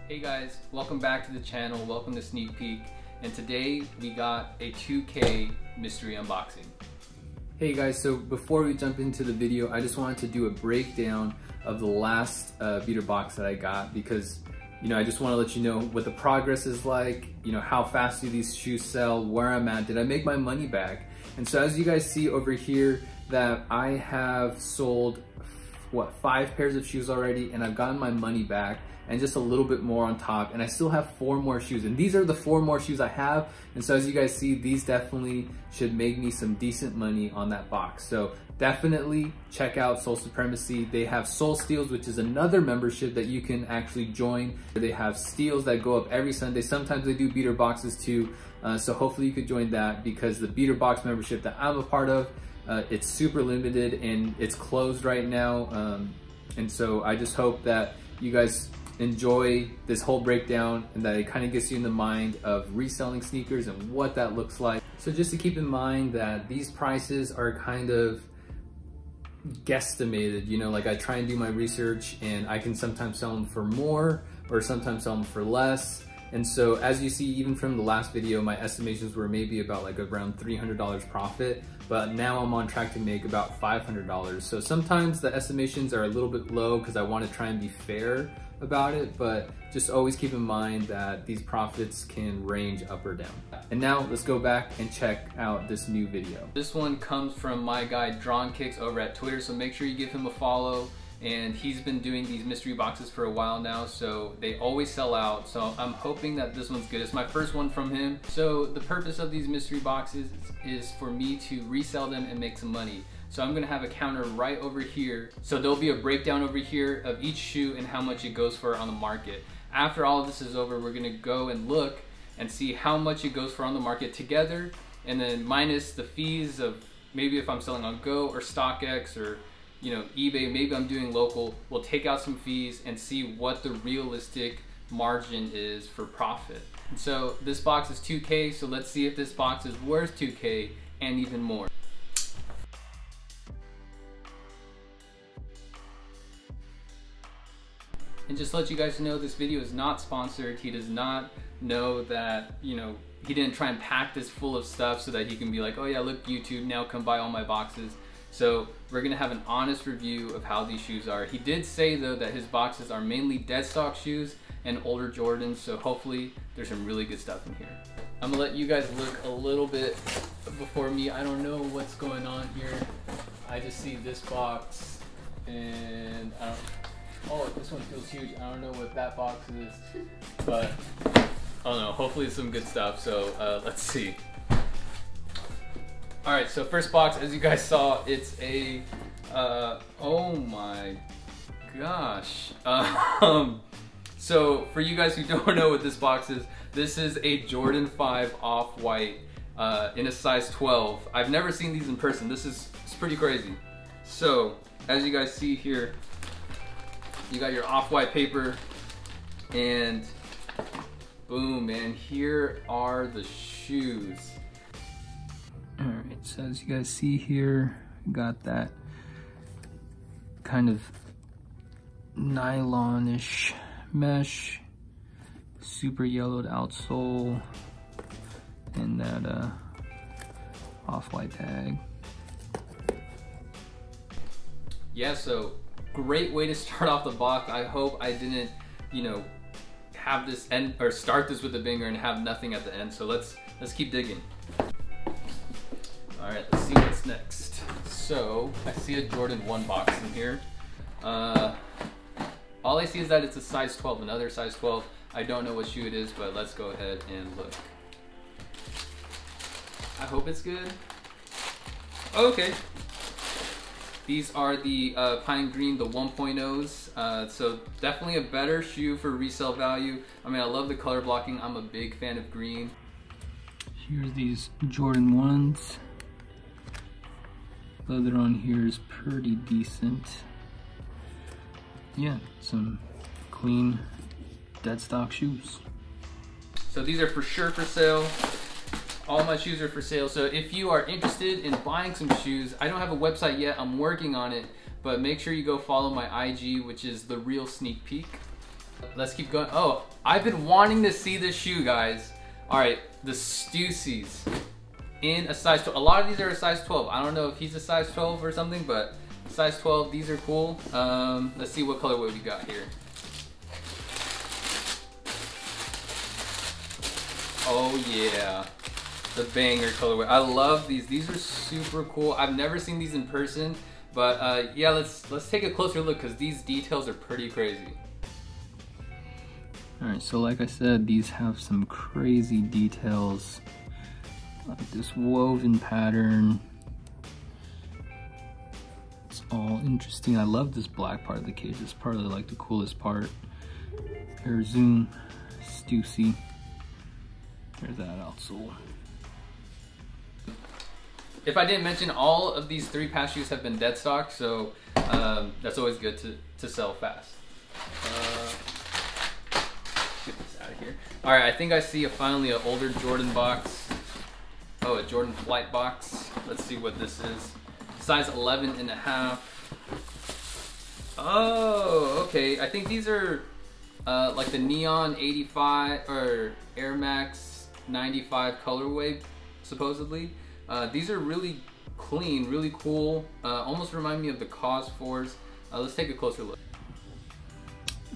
Hey guys, welcome back to the channel, welcome to Sneak Peek, and today we got a 2K mystery unboxing. Hey guys, so before we jump into the video, I just wanted to do a breakdown of the last beater box that I got because, you know, I just want to let you know what the progress is like, you know, how fast do these shoes sell, where I'm at, did I make my money back? And so as you guys see over here that I have sold, what, 5 pairs of shoes already, and I've gotten my money back and just a little bit more on top, and I still have 4 more shoes, and these are the 4 more shoes I have. And so as you guys see, these definitely should make me some decent money on that box. So definitely check out Soul Supremacy. They have Soul Steals, which is another membership that you can actually join. They have steals that go up every Sunday. Sometimes they do beater boxes too, so hopefully you could join that, because the beater box membership that I'm a part of, it's super limited and it's closed right now. And so I just hope that you guys enjoy this whole breakdown and that it kind of gets you in the mind of reselling sneakers and what that looks like. So just to keep in mind that these prices are kind of guesstimated, you know, like I try and do my research and I can sometimes sell them for more or sometimes sell them for less. And so as you see, even from the last video, my estimations were maybe about like around $300 profit, but now I'm on track to make about $500. So sometimes the estimations are a little bit low because I want to try and be fair about it, but just always keep in mind that these profits can range up or down. And now let's go back and check out this new video. This one comes from my guy Drawn Kicks over at Twitter, so make sure you give him a follow. And he's been doing these mystery boxes for a while now, so they always sell out. So I'm hoping that this one's good. It's my first one from him. So the purpose of these mystery boxes is for me to resell them and make some money. So I'm gonna have a counter right over here. So there'll be a breakdown over here of each shoe and how much it goes for on the market. After all of this is over, we're gonna go and look and see how much it goes for on the market together, and then minus the fees of maybe if I'm selling on Go or StockX or, you know, eBay, maybe I'm doing local, we'll take out some fees and see what the realistic margin is for profit. So this box is 2K, so let's see if this box is worth 2K and even more. And just to let you guys know, this video is not sponsored. He does not know that, you know, he didn't try and pack this full of stuff so that he can be like, oh yeah, look, YouTube, now come buy all my boxes. So we're gonna have an honest review of how these shoes are. He did say though that his boxes are mainly dead stock shoes and older Jordans, so hopefully there's some really good stuff in here. I'm gonna let you guys look a little bit before me. I don't know what's going on here. I just see this box and I don't, oh, this one feels huge. I don't know what that box is, but I don't know, hopefully it's some good stuff. So let's see. All right, so first box, as you guys saw, it's a, oh my gosh. So for you guys who don't know what this box is, this is a Jordan 5 Off-White in a size 12. I've never seen these in person. It's pretty crazy. So as you guys see here, you got your Off-White paper and boom, man, here are the shoes. All right, so as you guys see here, got that kind of nylon-ish mesh, super yellowed outsole, and that Off-White tag. Yeah, so great way to start off the box. I hope I didn't, you know, have this end or start this with a banger and have nothing at the end. So let's keep digging. All right, let's see what's next. So I see a Jordan 1 box in here. All I see is that it's a size 12, another size 12. I don't know what shoe it is, but let's go ahead and look. I hope it's good. Okay. These are the Pine Green, the 1.0s. So definitely a better shoe for resale value. I mean, I love the color blocking. I'm a big fan of green. Here's these Jordan 1s. Leather on here is pretty decent. Yeah, some clean dead stock shoes. So these are for sure for sale. All my shoes are for sale. So if you are interested in buying some shoes, I don't have a website yet, I'm working on it, but make sure you go follow my IG, which is The Real Sneak Peek. let's keep going. Oh, I've been wanting to see this shoe, guys. All right, the Stussies in a size 12. A lot of these are a size 12. I don't know if he's a size 12 or something, but size 12, these are cool. Let's see what colorway we got here. Oh yeah, the banger colorway. I love these. These are super cool. I've never seen these in person, but yeah, let's take a closer look because these details are pretty crazy. All right, so like I said, these have some crazy details, like this woven pattern. It's all interesting. I love this black part of the cage. It's probably like the coolest part. Air Zoom, Stussy. There's that outsole. If I didn't mention, all of these 3-pass shoes have been dead stock, so that's always good to sell fast. Get this out of here. All right, I think I see finally an older Jordan box. Oh, a Jordan Flight box. Let's see what this is. Size 11.5. Oh, okay. I think these are like the Neon 85 or Air Max 95 colorway, supposedly. These are really clean, really cool. Almost remind me of the Cause 4s. Let's take a closer look.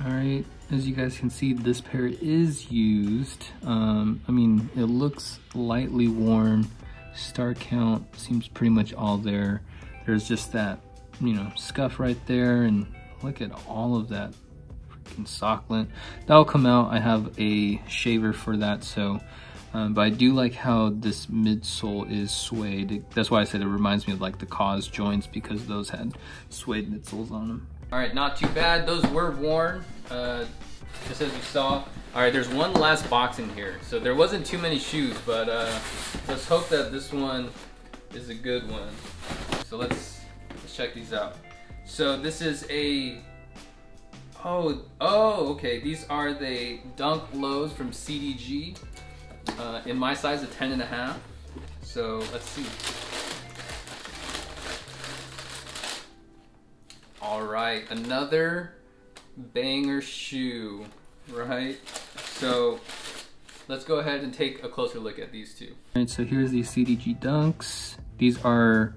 All right, as you guys can see, this pair is used. I mean, it looks lightly worn. Star count seems pretty much all there. There's just that, you know, scuff right there, and look at all of that freaking sock lint. That'll come out. I have a shaver for that, so but I do like how this midsole is suede. That's why I said it reminds me of like the Cause joints, because those had suede midsoles on them. All right, not too bad. Those were worn, just as you saw. All right, there's one last box in here. So there wasn't too many shoes, but let's hope that this one is a good one. So let's check these out. So this is a, oh, okay. These are the Dunk Lows from CDG. In my size, a 10.5. So let's see. All right, another banger shoe, right? So let's go ahead and take a closer look at these two. All right, so here's these CDG Dunks. These are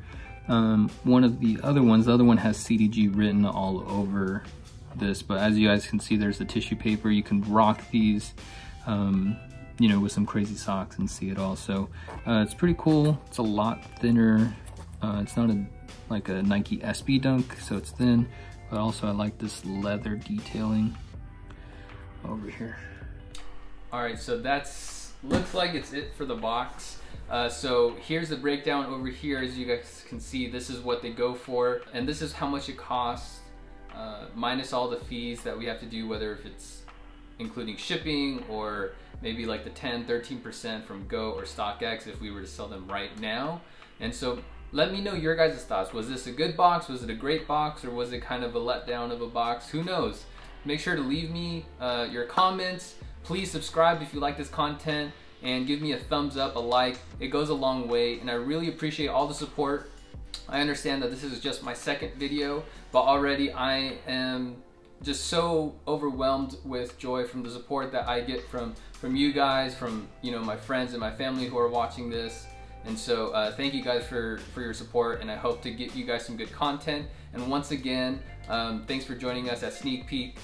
one of the other ones. The other one has CDG written all over this, but as you guys can see, there's the tissue paper. You can rock these, you know, with some crazy socks and see it all. So it's pretty cool. It's a lot thinner. It's not like a Nike SB Dunk, so it's thin, but also I like this leather detailing over here. All right, so that's, looks like it's it for the box. So here's the breakdown over here. As you guys can see, this is what they go for, and this is how much it costs, minus all the fees that we have to do, whether if it's including shipping or maybe like the 10-13% from Go or StockX if we were to sell them right now. And so let me know your guys' thoughts. Was this a good box? Was it a great box? Or was it kind of a letdown of a box? Who knows? Make sure to leave me your comments. Please subscribe if you like this content, and give me a thumbs up, a like. It goes a long way, and I really appreciate all the support. I understand that this is just my second video, but already I am just so overwhelmed with joy from the support that I get from you guys, from, you know, my friends and my family who are watching this. And so thank you guys for your support, and I hope to get you guys some good content. And once again, thanks for joining us at Sneak Peek.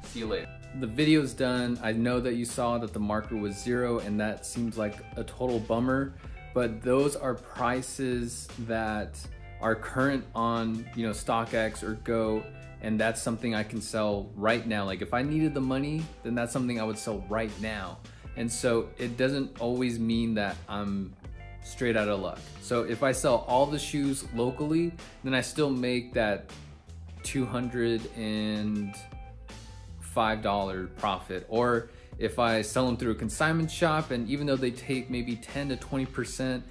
See you later. The video's done. I know that you saw that the marker was 0, and that seems like a total bummer, but those are prices that are current on, you know, StockX or Go, and that's something I can sell right now. Like if I needed the money, then that's something I would sell right now. And so it doesn't always mean that I'm straight out of luck. So if I sell all the shoes locally, then I still make that $205 profit. Or if I sell them through a consignment shop, and even though they take maybe 10 to 20%,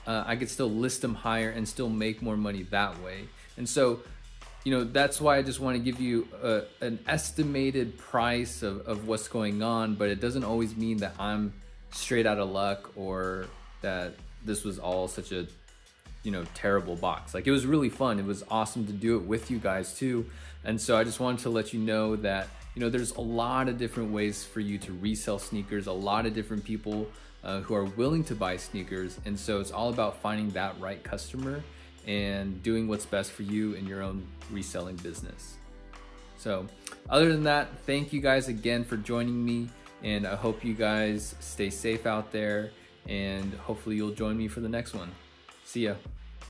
I could still list them higher and still make more money that way. And so, you know, that's why I just want to give you an estimated price of what's going on, but it doesn't always mean that I'm straight out of luck or that this was all such a, you know, terrible box. Like, it was really fun. It was awesome to do it with you guys too. And so I just wanted to let you know that You know, there's a lot of different ways for you to resell sneakers, a lot of different people who are willing to buy sneakers. And so it's all about finding that right customer and doing what's best for you in your own reselling business. So other than that, thank you guys again for joining me, and I hope you guys stay safe out there, and hopefully you'll join me for the next one. See ya.